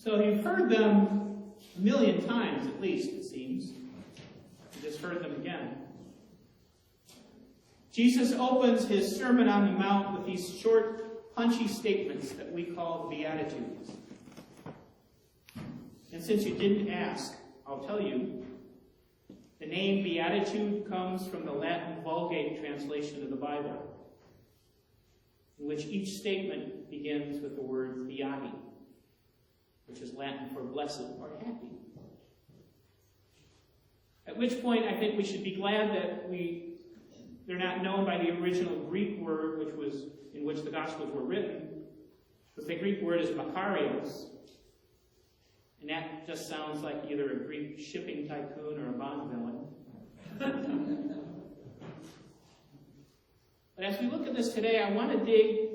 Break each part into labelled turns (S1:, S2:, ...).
S1: So you've heard them a million times at least, it seems. You just heard them again. Jesus opens his Sermon on the Mount with these short, punchy statements that we call the Beatitudes. And since you didn't ask, I'll tell you. The name Beatitude comes from the Latin Vulgate translation of the Bible, in which each statement begins with the word beati, which is Latin for blessed or happy. At which point I think we should be glad that they're not known by the original Greek word in which the Gospels were written, because the Greek word is makarios, and that just sounds like either a Greek shipping tycoon or a Bond villain. But as we look at this today, I want to dig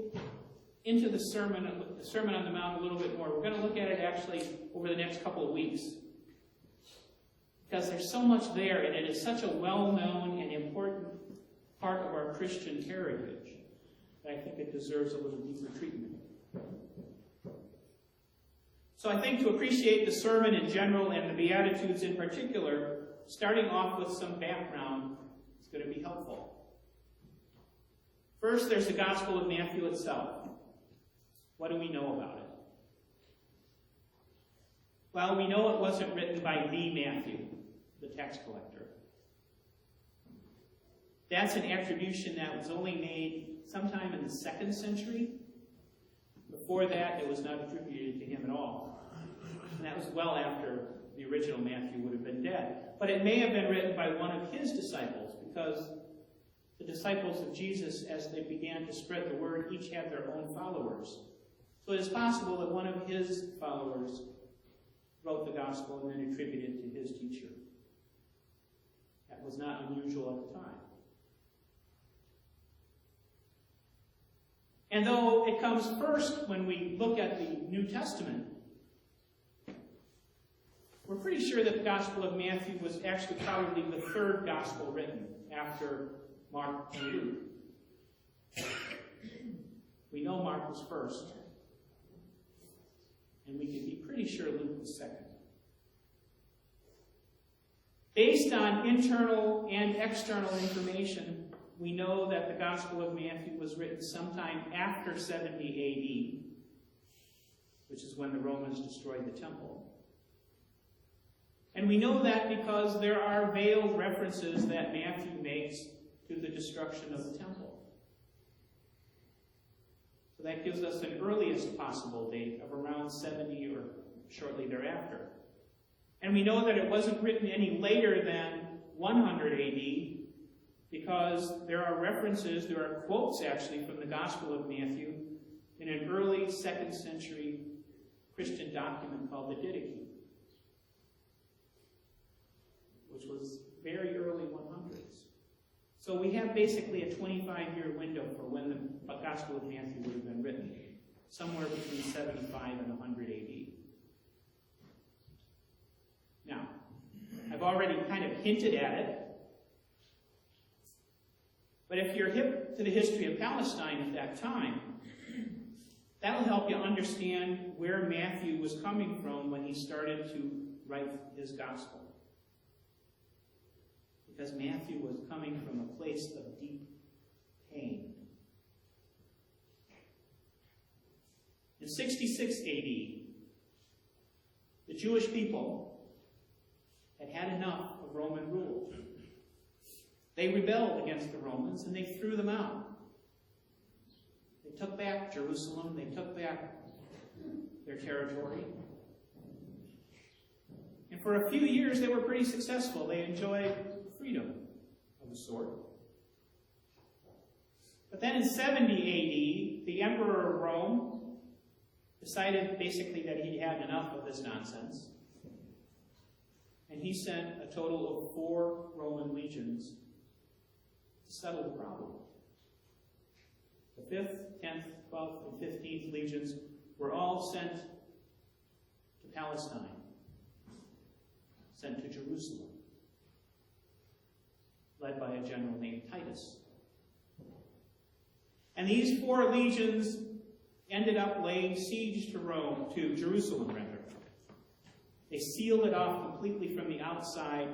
S1: into the Sermon on the Mount a little bit more. We're going to look at it actually over the next couple of weeks, because there's so much there, and it is such a well-known and important part of our Christian heritage that I think it deserves a little deeper treatment. So I think to appreciate the sermon in general and the Beatitudes in particular, starting off with some background is going to be helpful. First, there's the Gospel of Matthew itself. What do we know about it? Well, we know it wasn't written by the Matthew, the tax collector. That's an attribution that was only made sometime in the 2nd century. Before that, it was not attributed to him at all. And that was well after the original Matthew would have been dead. But it may have been written by one of his disciples, because the disciples of Jesus, as they began to spread the word, each had their own followers. So it is possible that one of his followers wrote the gospel and then attributed it to his teacher. That was not unusual at the time. And though it comes first when we look at the New Testament, we're pretty sure that the Gospel of Matthew was actually probably the 3rd gospel written after Mark and Luke. We know Mark was first, and we can be pretty sure Luke was second. Based on internal and external information, we know that the Gospel of Matthew was written sometime after 70 A.D., which is when the Romans destroyed the temple. And we know that because there are veiled references that Matthew makes to the destruction of the temple. So that gives us an earliest possible date of around 70 or shortly thereafter. And we know that it wasn't written any later than 100 A.D., because there are references, there are quotes actually from the Gospel of Matthew in an early 2nd century Christian document called the Didache, which was very early 100s. So we have basically a 25-year window for when the Gospel of Matthew would have been written, somewhere between 75 and 100 AD. Now, I've already kind of hinted at it, but if you're hip to the history of Palestine at that time, that'll help you understand where Matthew was coming from when he started to write his gospel. Because Matthew was coming from a place of deep pain. In 66 AD, the Jewish people had had enough of Roman rule. They rebelled against the Romans, and they threw them out. They took back Jerusalem. They took back their territory. And for a few years, they were pretty successful. They enjoyed freedom of a sort. But then in 70 AD, the emperor of Rome decided basically that he had enough of this nonsense. And he sent a total of 4 Roman legions to settle the problem. The 5th, 10th, 12th, and 15th legions were all sent to Palestine, sent to Jerusalem, led by a general named Titus. And these 4 legions ended up laying siege to Jerusalem, They sealed it off completely from the outside,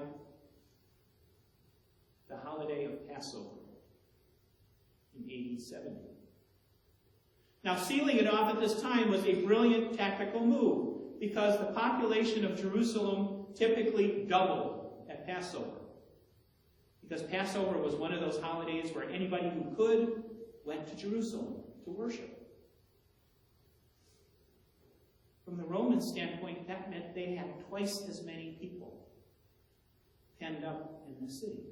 S1: the holiday of Passover in AD 70. Now, sealing it off at this time was a brilliant tactical move because the population of Jerusalem typically doubled at Passover. Because Passover was one of those holidays where anybody who could went to Jerusalem to worship. From the Roman standpoint, that meant they had twice as many people penned up in the city.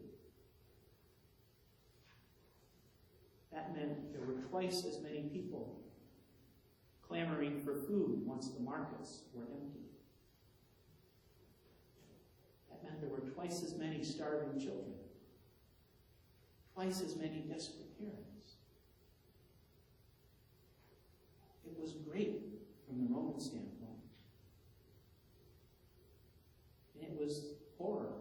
S1: That meant there were twice as many people clamoring for food once the markets were empty. That meant there were twice as many starving children, twice as many desperate parents. It was great from the Roman standpoint. And it was horror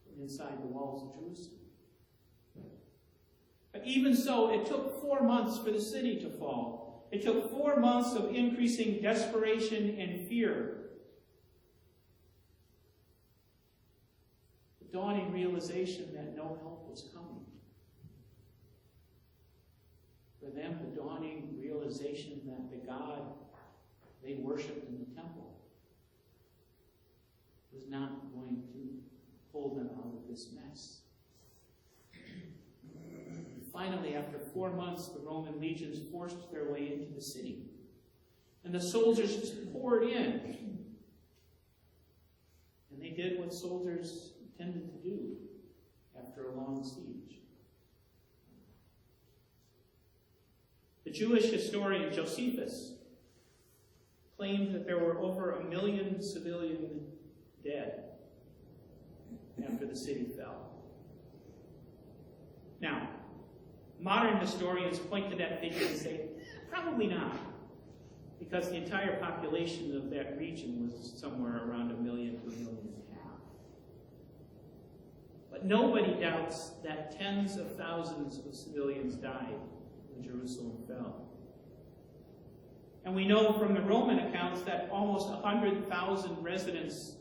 S1: from inside the walls of Jerusalem. But even so, it took 4 months for the city to fall. It took 4 months of increasing desperation and fear. The dawning realization that no help was coming. For them, the dawning realization that the God they worshipped in the temple was not going to pull them out of this mess. Finally, after 4 months, the Roman legions forced their way into the city. And the soldiers just poured in. And they did what soldiers tended to do after a long siege. The Jewish historian Josephus claimed that there were over 1 million civilian dead after the city fell. Now, modern historians point to that figure and say, probably not, because the entire population of that region was somewhere around 1 million to 1.5 million. But nobody doubts that tens of thousands of civilians died when Jerusalem fell. And we know from the Roman accounts that almost 100,000 residents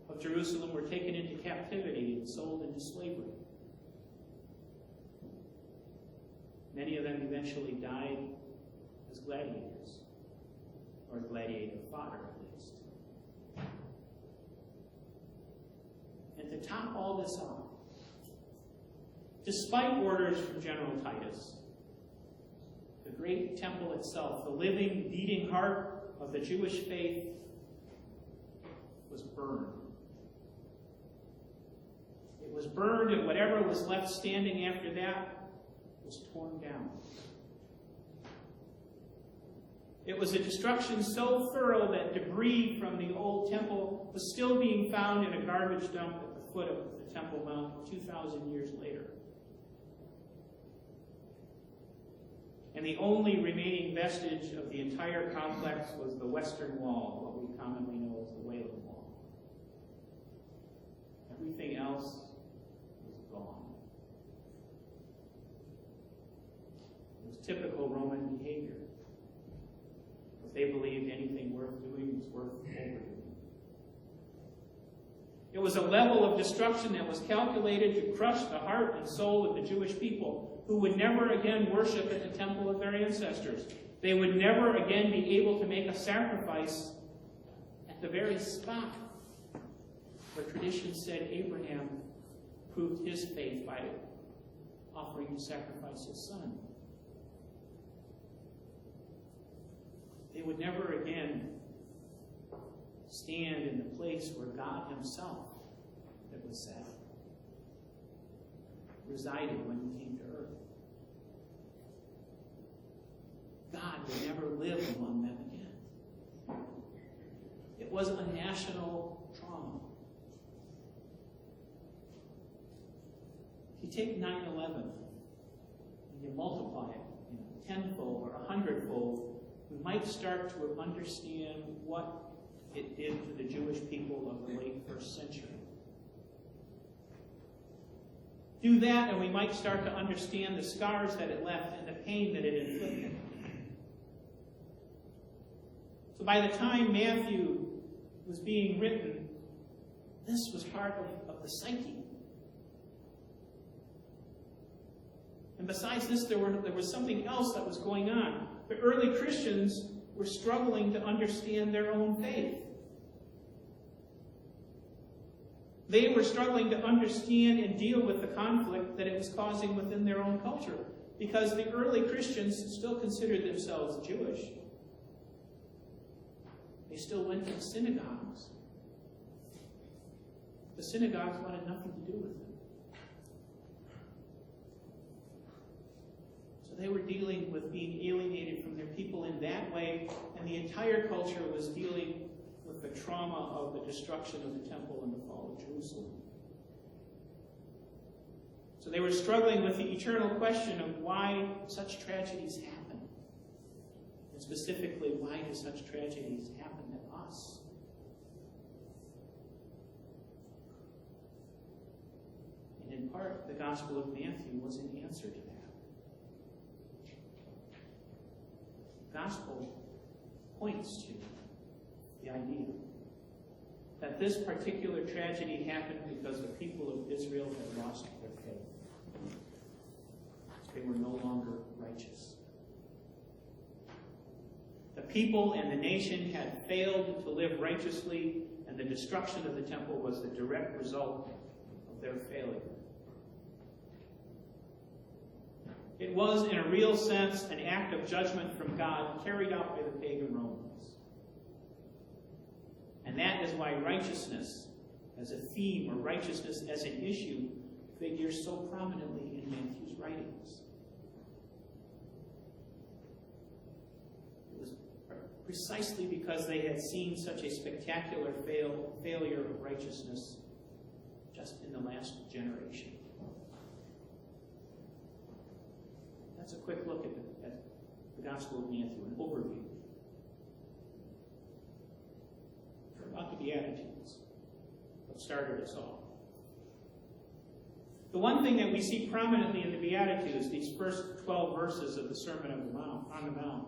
S1: of Jerusalem were taken into captivity and sold into slavery. Many of them eventually died as gladiators, or gladiator fodder at least. And to top all this off, despite orders from General Titus, the great temple itself, the living, beating heart of the Jewish faith, was burned. It was burned, and whatever was left standing after that was torn down. It was a destruction so thorough that debris from the old temple was still being found in a garbage dump at the foot of the Temple Mount 2,000 years later. And the only remaining vestige of the entire complex was the western wall, what we commonly know as the Wailing Wall. Everything else was gone. It was typical Roman behavior. If they believed anything worth doing was worth overdoing. It was a level of destruction that was calculated to crush the heart and soul of the Jewish people, who would never again worship at the temple of their ancestors. They would never again be able to make a sacrifice at the very spot where tradition said Abraham proved his faith by offering to sacrifice his son. They would never again stand in the place where God himself, it was said, resided when he came to earth. God would never live among them again. It was a national trauma. If you take 9/11 and you multiply it, tenfold or 100-fold, we might start to understand what it did to the Jewish people of the late first century. Do that, and we might start to understand the scars that it left and the pain that it inflicted. So by the time Matthew was being written, this was part of the psyche. And besides this, there was something else that was going on. The early Christians were struggling to understand their own faith. They were struggling to understand and deal with the conflict that it was causing within their own culture, because the early Christians still considered themselves Jewish. They still went to synagogues. The synagogues wanted nothing to do with them. So they were dealing with being alienated from their people in that way, and the entire culture was dealing with the trauma of the destruction of the temple and the fall of Jerusalem. So they were struggling with the eternal question of why such tragedies happen. And specifically, why do such tragedies happen to us? And in part, the Gospel of Matthew was an answer to that. The Gospel points to the idea that this particular tragedy happened because the people of Israel had lost their faith. They were no longer righteous. The people and the nation had failed to live righteously, and the destruction of the temple was the direct result of their failure. It was, in a real sense, an act of judgment from God carried out by the pagan Romans. And that is why righteousness as a theme, or righteousness as an issue, figures so prominently in Matthew's writings. It was precisely because they had seen such a spectacular failure of righteousness just in the last generation. That's a quick look at the Gospel of Matthew, an overview. About the Beatitudes, what started us all. The one thing that we see prominently in the Beatitudes, these first 12 verses of the Sermon on the Mount,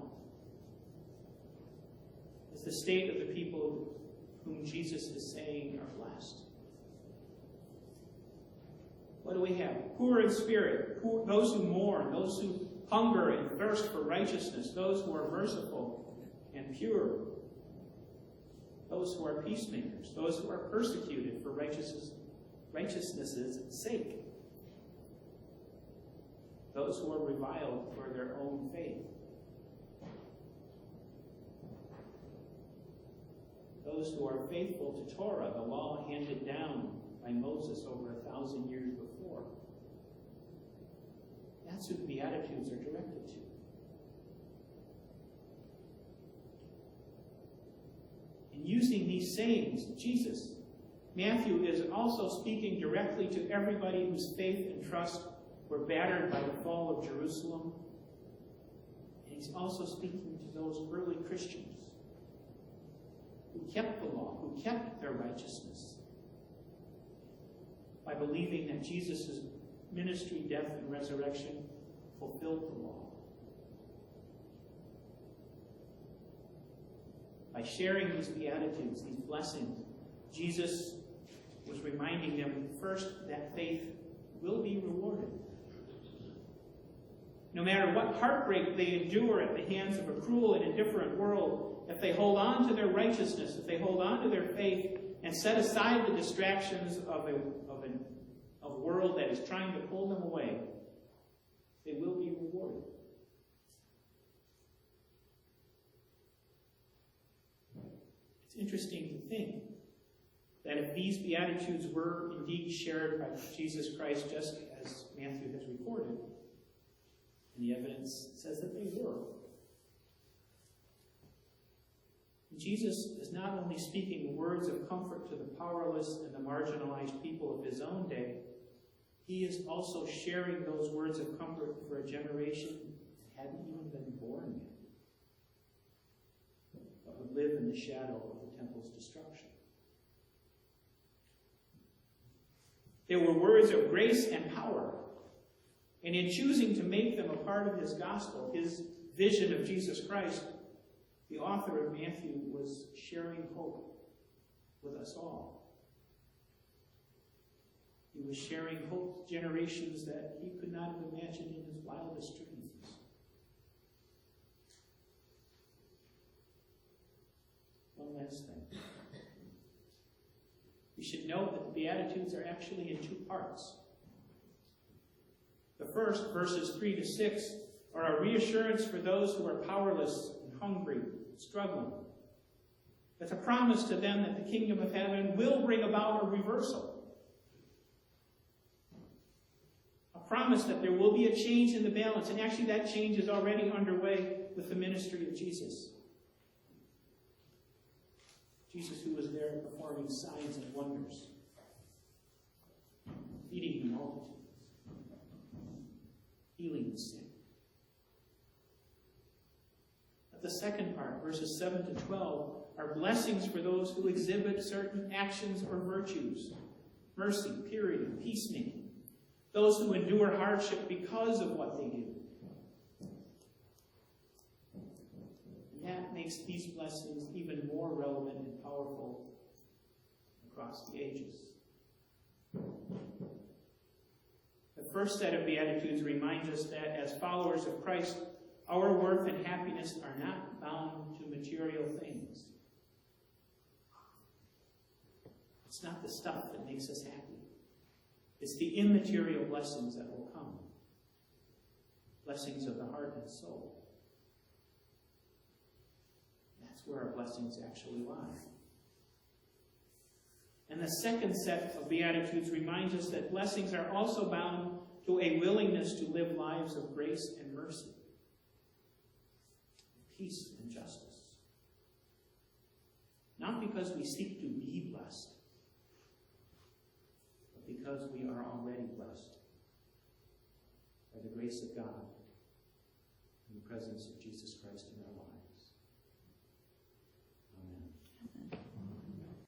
S1: is the state of the people whom Jesus is saying are blessed. What do we have? Poor in spirit, those who mourn, those who hunger and thirst for righteousness, those who are merciful and pure, those who are peacemakers, those who are persecuted for righteousness' sake, those who are reviled for their own faith, those who are faithful to Torah, the law handed down by Moses over 1,000 years before. That's who the Beatitudes are directed to. Using these sayings, Matthew is also speaking directly to everybody whose faith and trust were battered by the fall of Jerusalem. And he's also speaking to those early Christians who kept the law, who kept their righteousness by believing that Jesus' ministry, death, and resurrection fulfilled the law. By sharing these Beatitudes, these blessings, Jesus was reminding them first that faith will be rewarded. No matter what heartbreak they endure at the hands of a cruel and indifferent world, if they hold on to their righteousness, if they hold on to their faith and set aside the distractions of a world that is trying to pull them away, they will be rewarded. Interesting to think that if these Beatitudes were indeed shared by Jesus Christ, just as Matthew has recorded, and the evidence says that they were, Jesus is not only speaking words of comfort to the powerless and the marginalized people of his own day, he is also sharing those words of comfort for a generation that hadn't even been born yet, but would live in the shadow of the temple's destruction. There were words of grace and power, and in choosing to make them a part of his gospel, his vision of Jesus Christ, The author of Matthew was sharing hope with us all. He was sharing hope to generations that he could not have imagined in his wildest dreams. One last thing. We should note that the Beatitudes are actually in two parts. The first, verses 3 to 6, are a reassurance for those who are powerless and hungry, struggling. It's a promise to them that the kingdom of heaven will bring about a reversal. A promise that there will be a change in the balance. And actually that change is already underway with the ministry of Jesus. Jesus who was there performing signs and wonders, feeding the multitudes, healing the sick. But the second part, verses 7 to 12, are blessings for those who exhibit certain actions or virtues: mercy, purity, peacemaking. Those who endure hardship because of what they do. And that makes these blessings even more relevant and powerful across the ages. The first set of Beatitudes reminds us that as followers of Christ, our worth and happiness are not bound to material things. It's not the stuff that makes us happy. It's the immaterial blessings that will come. Blessings of the heart and soul. That's where our blessings actually lie. And the second set of Beatitudes reminds us that blessings are also bound to a willingness to live lives of grace and mercy, peace and justice. Not because we seek to be blessed, but because we are already blessed by the grace of God and the presence of Jesus Christ in our lives.